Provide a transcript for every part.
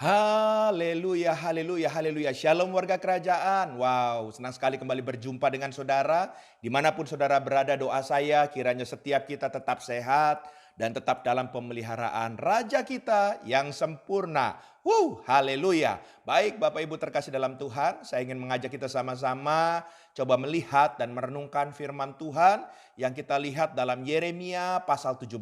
Haleluya, haleluya, haleluya. Shalom warga kerajaan. Wow, senang sekali kembali berjumpa dengan saudara. Dimanapun saudara berada, doa saya kiranya setiap kita tetap sehat dan tetap dalam pemeliharaan Raja kita yang sempurna. Haleluya. Baik Bapak Ibu terkasih dalam Tuhan, saya ingin mengajak kita sama-sama coba melihat dan merenungkan firman Tuhan yang kita lihat dalam Yeremia pasal 17.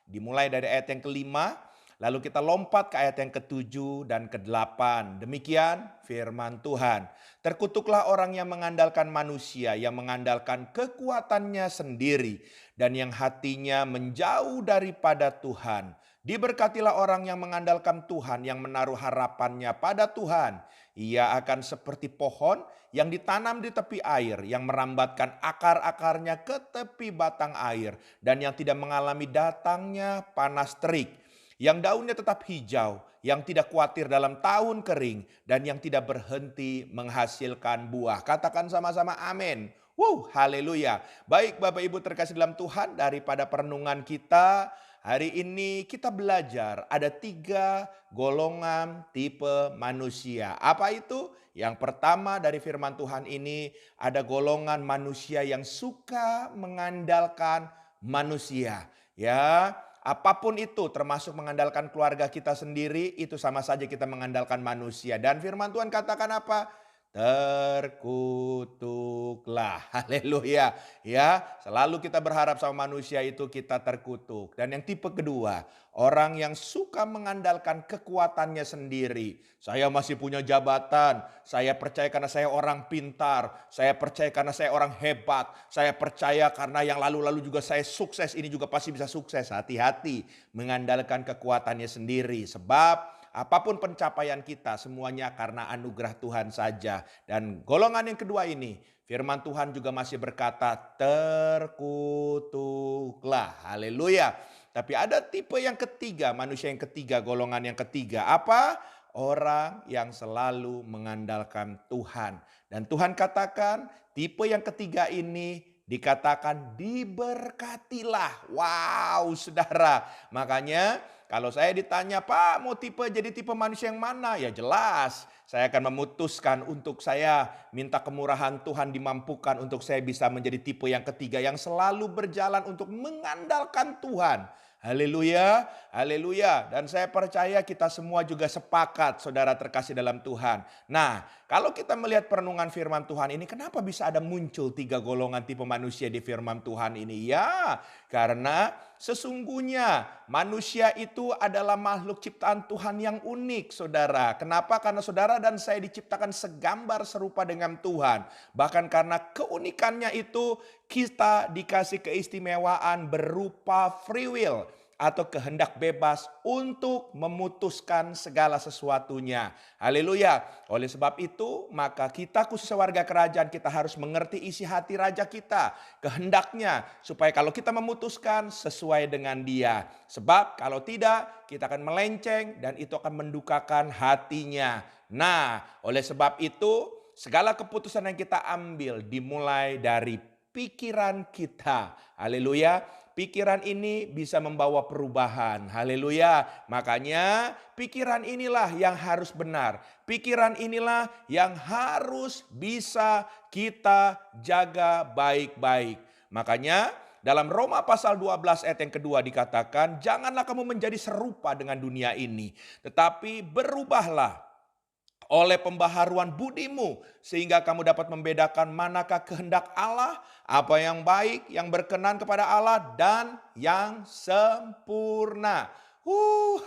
Dimulai dari ayat yang kelima. Lalu kita lompat ke ayat yang ke-7 dan ke-8. Demikian firman Tuhan. Terkutuklah orang yang mengandalkan manusia, yang mengandalkan kekuatannya sendiri, dan yang hatinya menjauh daripada Tuhan. Diberkatilah orang yang mengandalkan Tuhan, yang menaruh harapannya pada Tuhan. Ia akan seperti pohon yang ditanam di tepi air, yang merambatkan akar-akarnya ke tepi batang air, dan yang tidak mengalami datangnya panas terik, yang daunnya tetap hijau, yang tidak khawatir dalam tahun kering, dan yang tidak berhenti menghasilkan buah. Katakan sama-sama amin. Haleluya. Baik Bapak Ibu terkasih dalam Tuhan, daripada perenungan kita hari ini kita belajar ada 3 golongan tipe manusia. Apa itu? Yang pertama dari firman Tuhan ini ada golongan manusia yang suka mengandalkan manusia. Ya, apapun itu termasuk mengandalkan keluarga kita sendiri, itu sama saja kita mengandalkan manusia. Dan firman Tuhan katakan apa? Terkutuklah. Haleluya. Ya, selalu kita berharap sama manusia itu kita terkutuk. Dan yang tipe kedua, orang yang suka mengandalkan kekuatannya sendiri. Saya masih punya jabatan, saya percaya karena saya orang pintar, saya percaya karena saya orang hebat, saya percaya karena yang lalu-lalu juga saya sukses, ini juga pasti bisa sukses. Hati-hati mengandalkan kekuatannya sendiri, sebab apapun pencapaian kita semuanya karena anugerah Tuhan saja. Dan golongan yang kedua ini, firman Tuhan juga masih berkata terkutuklah. Haleluya. Tapi ada tipe yang ketiga, manusia yang ketiga, golongan yang ketiga. Apa? Orang yang selalu mengandalkan Tuhan. Dan Tuhan katakan tipe yang ketiga ini dikatakan diberkatilah. Wow, saudara. Makanya kalau saya ditanya, Pak mau jadi tipe manusia yang mana? Ya jelas, saya akan memutuskan untuk saya minta kemurahan Tuhan dimampukan untuk saya bisa menjadi tipe yang ketiga yang selalu berjalan untuk mengandalkan Tuhan. Haleluya, haleluya. Dan saya percaya kita semua juga sepakat saudara terkasih dalam Tuhan. Nah, kalau kita melihat perenungan firman Tuhan ini, kenapa bisa ada muncul 3 golongan tipe manusia di firman Tuhan ini? Ya, karena sesungguhnya manusia itu adalah makhluk ciptaan Tuhan yang unik, saudara. Kenapa? Karena saudara dan saya diciptakan segambar serupa dengan Tuhan. Bahkan karena keunikannya itu kita dikasih keistimewaan berupa free will atau kehendak bebas untuk memutuskan segala sesuatunya. Haleluya. Oleh sebab itu, maka kita khusus warga kerajaan kita harus mengerti isi hati raja kita, kehendaknya, supaya kalau kita memutuskan sesuai dengan dia. Sebab kalau tidak, kita akan melenceng dan itu akan mendukakan hatinya. Nah, oleh sebab itu, segala keputusan yang kita ambil dimulai dari pikiran kita. Haleluya. Pikiran ini bisa membawa perubahan. Haleluya. Makanya pikiran inilah yang harus benar. Pikiran inilah yang harus bisa kita jaga baik-baik. Makanya dalam Roma pasal 12 ayat yang kedua dikatakan, janganlah kamu menjadi serupa dengan dunia ini, tetapi berubahlah oleh pembaharuan budimu, sehingga kamu dapat membedakan manakah kehendak Allah, apa yang baik, yang berkenan kepada Allah, dan yang sempurna.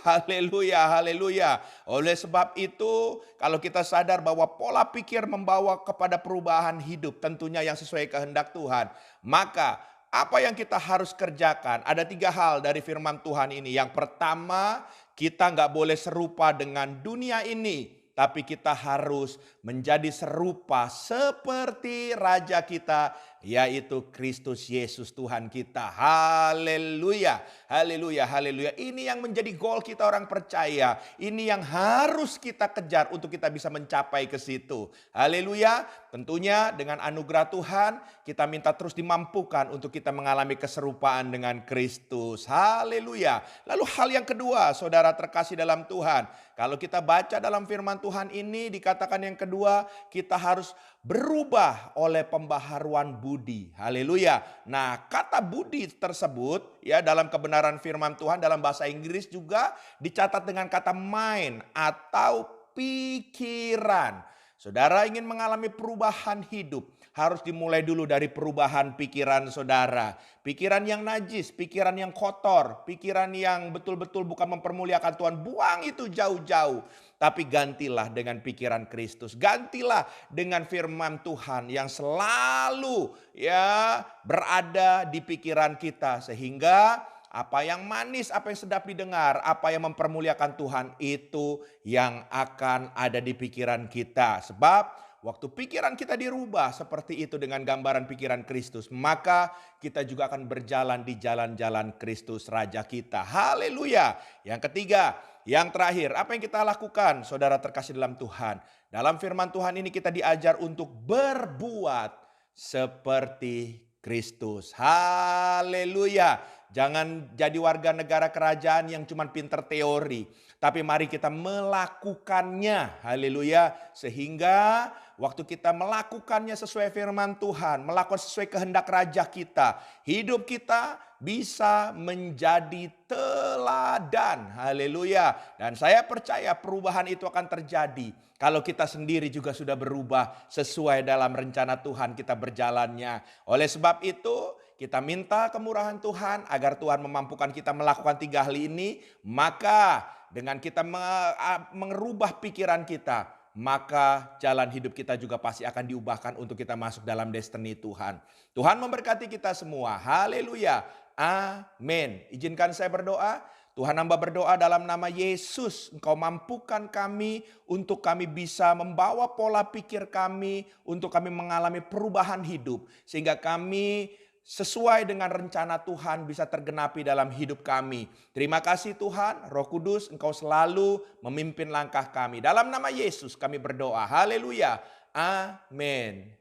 Haleluya, haleluya. Oleh sebab itu, kalau kita sadar bahwa pola pikir membawa kepada perubahan hidup, tentunya yang sesuai kehendak Tuhan, maka apa yang kita harus kerjakan? Ada 3 hal dari firman Tuhan ini. Yang pertama, kita nggak boleh serupa dengan dunia ini, tapi kita harus menjadi serupa seperti Raja kita yaitu Kristus Yesus Tuhan kita. Haleluya, haleluya, haleluya. Ini yang menjadi goal kita orang percaya. Ini yang harus kita kejar untuk kita bisa mencapai ke situ. Haleluya. Tentunya dengan anugerah Tuhan kita minta terus dimampukan untuk kita mengalami keserupaan dengan Kristus. Haleluya. Lalu hal yang kedua, saudara terkasih dalam Tuhan. Kalau kita baca dalam firman Tuhan ini dikatakan yang kedua, kita harus berubah oleh pembaharuan budi. Haleluya. Nah, kata budi tersebut ya dalam kebenaran firman Tuhan dalam bahasa Inggris juga dicatat dengan kata mind atau pikiran. Saudara ingin mengalami perubahan hidup, harus dimulai dulu dari perubahan pikiran saudara. Pikiran yang najis, pikiran yang kotor, pikiran yang betul-betul bukan mempermuliakan Tuhan, buang itu jauh-jauh. Tapi gantilah dengan pikiran Kristus, gantilah dengan firman Tuhan yang selalu ya berada di pikiran kita. Sehingga apa yang manis, apa yang sedap didengar, apa yang mempermuliakan Tuhan itu yang akan ada di pikiran kita. Sebab waktu pikiran kita dirubah seperti itu dengan gambaran pikiran Kristus, maka kita juga akan berjalan di jalan-jalan Kristus Raja kita. Haleluya. Yang ketiga, yang terakhir, apa yang kita lakukan saudara terkasih dalam Tuhan? Dalam firman Tuhan ini kita diajar untuk berbuat seperti Kristus. Haleluya. Jangan jadi warga negara kerajaan yang cuma pinter teori. Tapi mari kita melakukannya. Haleluya. Sehingga waktu kita melakukannya sesuai firman Tuhan, melakukan sesuai kehendak raja kita, hidup kita bisa menjadi teladan. Haleluya. Dan saya percaya perubahan itu akan terjadi kalau kita sendiri juga sudah berubah sesuai dalam rencana Tuhan kita berjalannya. Oleh sebab itu kita minta kemurahan Tuhan agar Tuhan memampukan kita melakukan 3 hal ini. Maka dengan kita merubah pikiran kita, maka jalan hidup kita juga pasti akan diubahkan untuk kita masuk dalam destiny Tuhan. Tuhan memberkati kita semua. Haleluya. Amin. Izinkan saya berdoa. Tuhan, hamba berdoa dalam nama Yesus. Engkau mampukan kami untuk kami bisa membawa pola pikir kami, untuk kami mengalami perubahan hidup. Sehingga kami sesuai dengan rencana Tuhan bisa tergenapi dalam hidup kami. Terima kasih Tuhan, Roh Kudus, Engkau selalu memimpin langkah kami. Dalam nama Yesus kami berdoa. Haleluya. Amin.